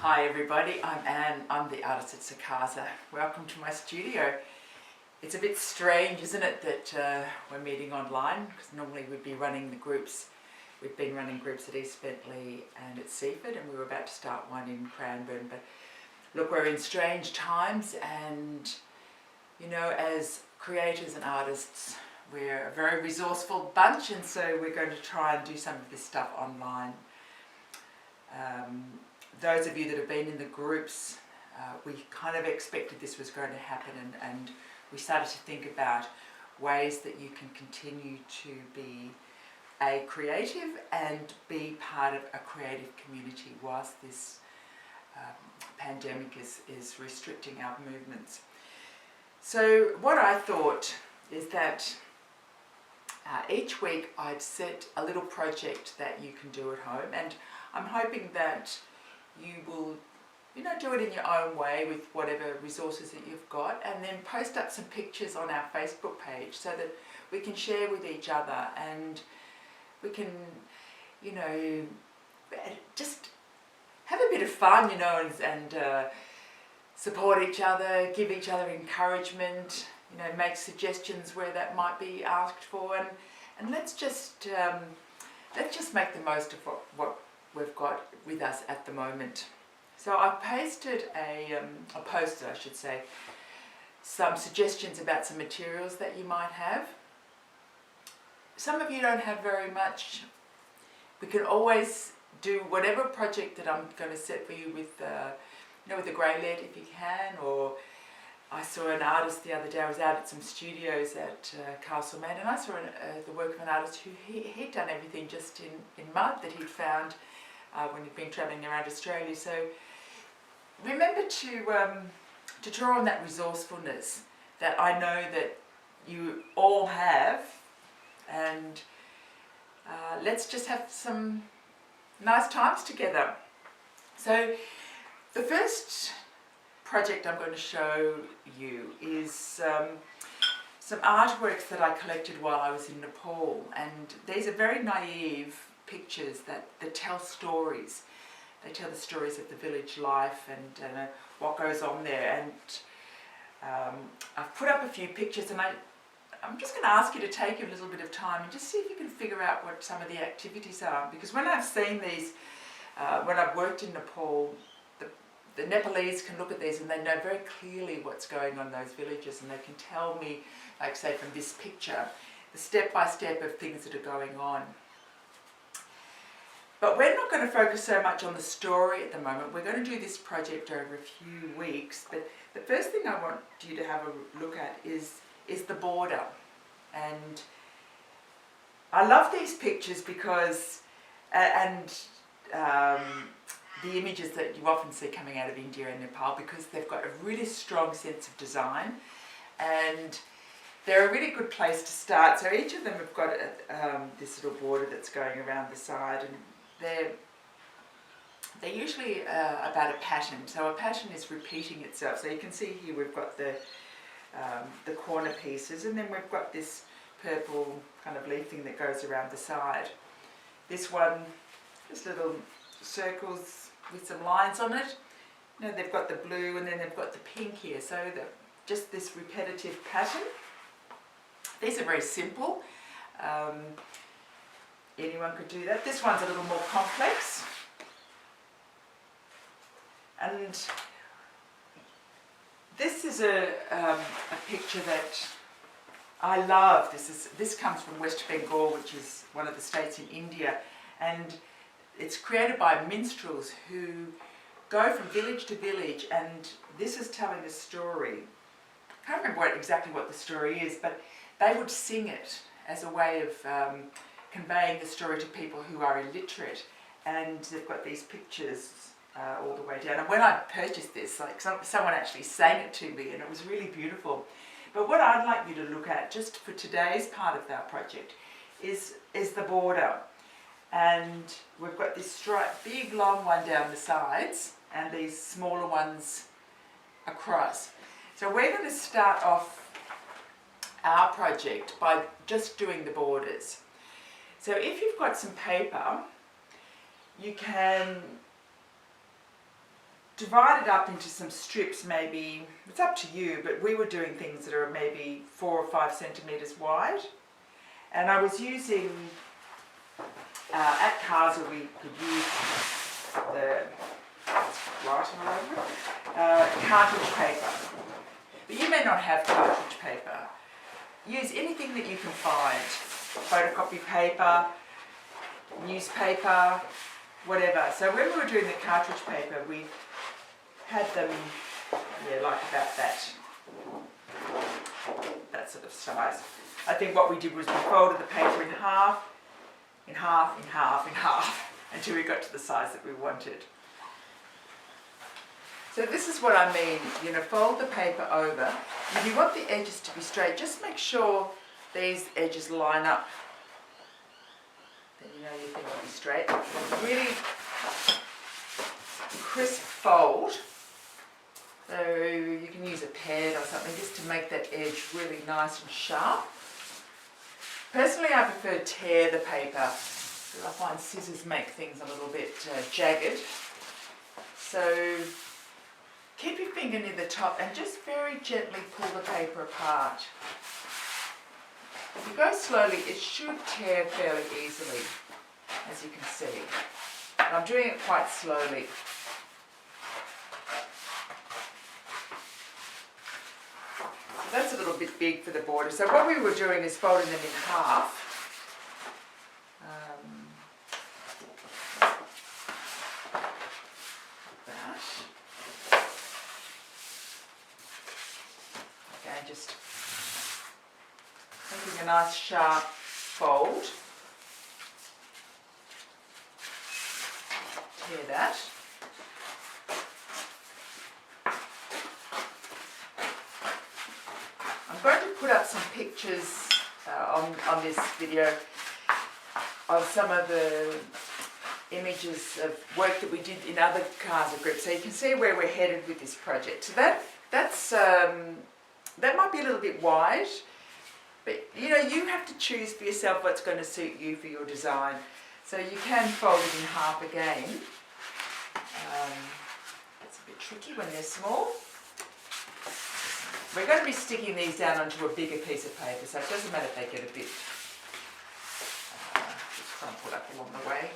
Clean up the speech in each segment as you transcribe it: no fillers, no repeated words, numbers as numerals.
Hi everybody, I'm Anne, I'm the artist at Sakasa. Welcome to my studio. It's a bit strange, isn't it, that we're meeting online, because normally we'd be running the groups. We've been running groups at East Bentley and at Seaford, and we were about to start one in Cranbourne. But look, we're in strange times, and you know, as creators and artists, we're a very resourceful bunch, and so we're going to try and do some of this stuff online. Those of you that have been in the groups, we kind of expected this was going to happen, and we started to think about ways that you can continue to be a creative and be part of a creative community whilst this pandemic is restricting our movements. So what I thought is that each week I'd set a little project that you can do at home, and I'm hoping that you will, do it in your own way with whatever resources that you've got, and then post up some pictures on our Facebook page so that we can share with each other, and we can, just have a bit of fun, and support each other, give each other encouragement, make suggestions where that might be asked for, and let's just make the most of what we've got with us at the moment. So I've posted posted, I should say, some suggestions about some materials that you might have. Some of you don't have very much. We can always do whatever project that I'm going to set for you with, with the grey lead if you can, or I saw an artist the other day. I was out at some studios at Castlemaine, and I saw the work of an artist who he'd done everything just in mud that he'd found when he'd been travelling around Australia. So remember to draw on that resourcefulness that I know that you all have, and let's just have some nice times together. So the first project I'm going to show you is some artworks that I collected while I was in Nepal, and these are very naive pictures that tell stories. They tell the stories of the village life and what goes on there, and I've put up a few pictures, and I'm just going to ask you to take a little bit of time and just see if you can figure out what some of the activities are, because when I've seen these, when I've worked in Nepal, the Nepalese can look at these and they know very clearly what's going on in those villages, and they can tell me, like say from this picture, the step-by-step of things that are going on. But we're not going to focus so much on the story at the moment. We're going to do this project over a few weeks, but the first thing I want you to have a look at is the border. And I love these pictures because, the images that you often see coming out of India and Nepal, because they've got a really strong sense of design, and they're a really good place to start. So each of them have got this little border that's going around the side, and they're usually about a pattern. So a pattern is repeating itself. So you can see here we've got the corner pieces, and then we've got this purple kind of leafing that goes around the side. This one, just little circles with some lines on it. They've got the blue, and then they've got the pink here. So just this repetitive pattern. These are very simple. Anyone could do that. This one's a little more complex. And this is a picture that I love. This comes from West Bengal, which is one of the states in India, and it's created by minstrels who go from village to village, and this is telling a story. I can't remember exactly what the story is, but they would sing it as a way of conveying the story to people who are illiterate, and they've got these pictures all the way down. And when I purchased this, someone actually sang it to me, and it was really beautiful. But what I'd like you to look at, just for today's part of our project, is the border. And we've got this striped, big long one down the sides, and these smaller ones across. So we're going to start off our project by just doing the borders. So if you've got some paper, you can divide it up into some strips, maybe, it's up to you, but we were doing things that are maybe 4 or 5 centimetres wide. And I was using, at Casa we could use the, writing all over it, cartridge paper. But you may not have cartridge paper. Use anything that you can find, photocopy paper, newspaper, whatever. So when we were doing the cartridge paper, we had them, like about that sort of size. I think what we did was we folded the paper in half, in half, in half, in half, until we got to the size that we wanted. So this is what I mean, fold the paper over. If you want the edges to be straight, just make sure these edges line up. Then your thing will be straight. Really crisp fold. So you can use a pen or something just to make that edge really nice and sharp. Personally, I prefer to tear the paper. I find scissors make things a little bit jagged. So keep your finger near the top and just very gently pull the paper apart. If you go slowly, it should tear fairly easily, as you can see. But I'm doing it quite slowly. So that's a little bit big for the border. So what we were doing is folding them in half. Just making a nice sharp fold. Tear that. I'm going to put up some pictures on this video of some of the images of work that we did in other Casa groups, so you can see where we're headed with this project. So that might be a little bit wide, but you have to choose for yourself what's going to suit you for your design. So you can fold it in half again. It's a bit tricky when they're small. We're going to be sticking these down onto a bigger piece of paper, so it doesn't matter if they get a bit just crumpled up along the way.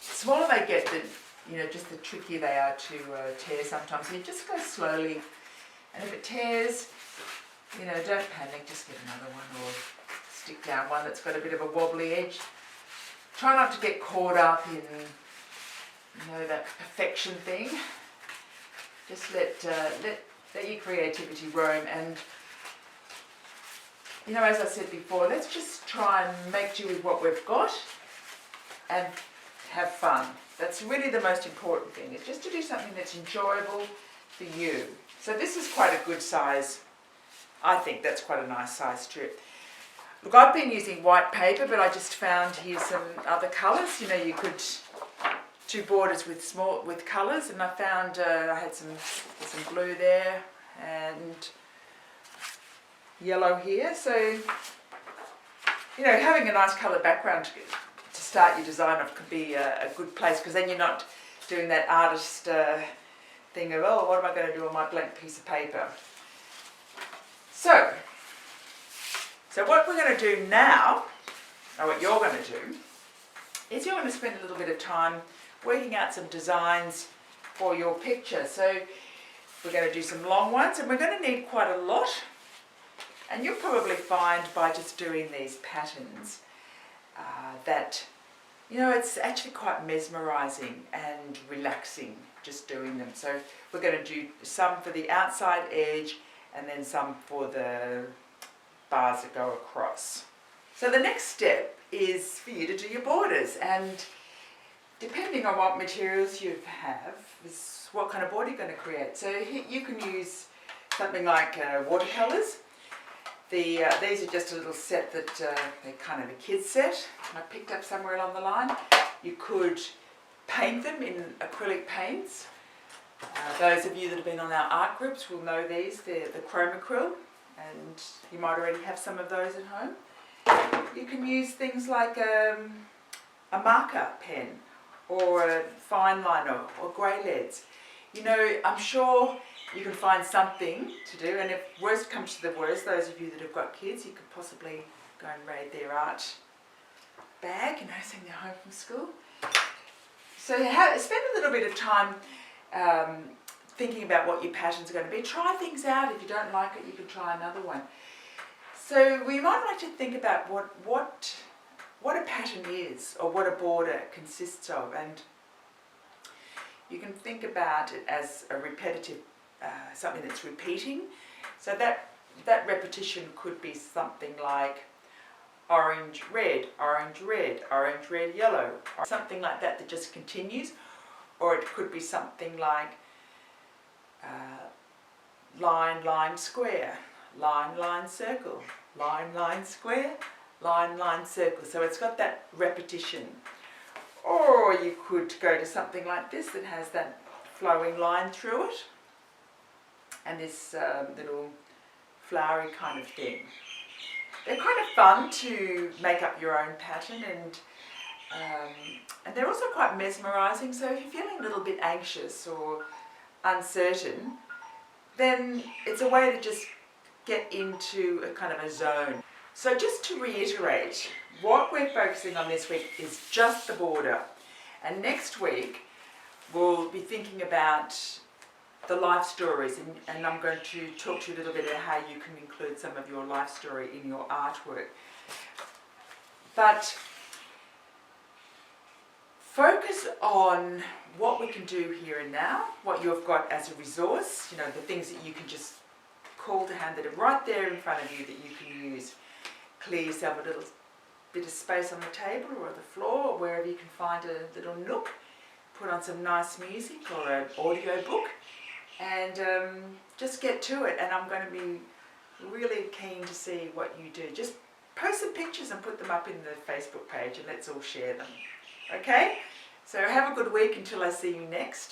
The smaller they get, just the trickier they are to tear sometimes. So you just go slowly, and if it tears, don't panic, just get another one or stick down one that's got a bit of a wobbly edge. Try not to get caught up in, that perfection thing. Just let your creativity roam, and as I said before, let's just try and make do with what we've got and have fun. That's really the most important thing, is just to do something that's enjoyable for you. So this is quite a good size. I think that's quite a nice size strip. Look, I've been using white paper, but I just found here some other colours. You could do borders with colours, and I found I had some blue there and yellow here. So having a nice coloured background to start your design off could be a good place, because then you're not doing that artist thing of, oh, what am I going to do on my blank piece of paper? So what we're going to do now, or what you're going to do, is you're going to spend a little bit of time working out some designs for your picture. So we're going to do some long ones, and we're going to need quite a lot. And you'll probably find by just doing these patterns that, it's actually quite mesmerising and relaxing just doing them. So we're going to do some for the outside edge and then some for the bars that go across. So the next step is for you to do your borders, and depending on what materials you have is what kind of border you're going to create. So you can use something like watercolours. These are just a little set that they're kind of a kid's set I picked up somewhere along the line. You could paint them in acrylic paints. Those of you that have been on our art groups will know these. They're the chrome acryl, and you might already have some of those at home. You can use things like a marker pen or a fine liner or grey leads. You know, I'm sure you can find something to do, and if worst comes to the worst, those of you that have got kids, you could possibly go and raid their art bag, you know, send them home from school. So spend a little bit of time thinking about what your passions are going to be. Try things out. If you don't like it, you can try another one. So we might like to think about what a pattern is, or what a border consists of, and you can think about it as a repetitive, something that's repeating. So that repetition could be something like orange, red, orange, red, orange, red, yellow, or something like that just continues. Or it could be something like line, line, square, line, line, circle, line, line, square, line, line, circle. So it's got that repetition. Or you could go to something like this that has that flowing line through it, and this little flowery kind of thing. They're kind of fun to make up your own pattern, and they're also quite mesmerising. So if you're feeling a little bit anxious or uncertain, then it's a way to just get into a kind of a zone. So just to reiterate, what we're focusing on this week is just the border. And next week, we'll be thinking about the life stories, and I'm going to talk to you a little bit about how you can include some of your life story in your artwork. But focus on what we can do here and now, what you've got as a resource, you know, the things that you can just call to hand that are right there in front of you that you can use. Clear yourself a little bit of space on the table or the floor, or wherever you can find a little nook. Put on some nice music or an audio book, and just get to it. And I'm going to be really keen to see what you do. Just post some pictures and put them up in the Facebook page, and let's all share them. Okay? So have a good week until I see you next.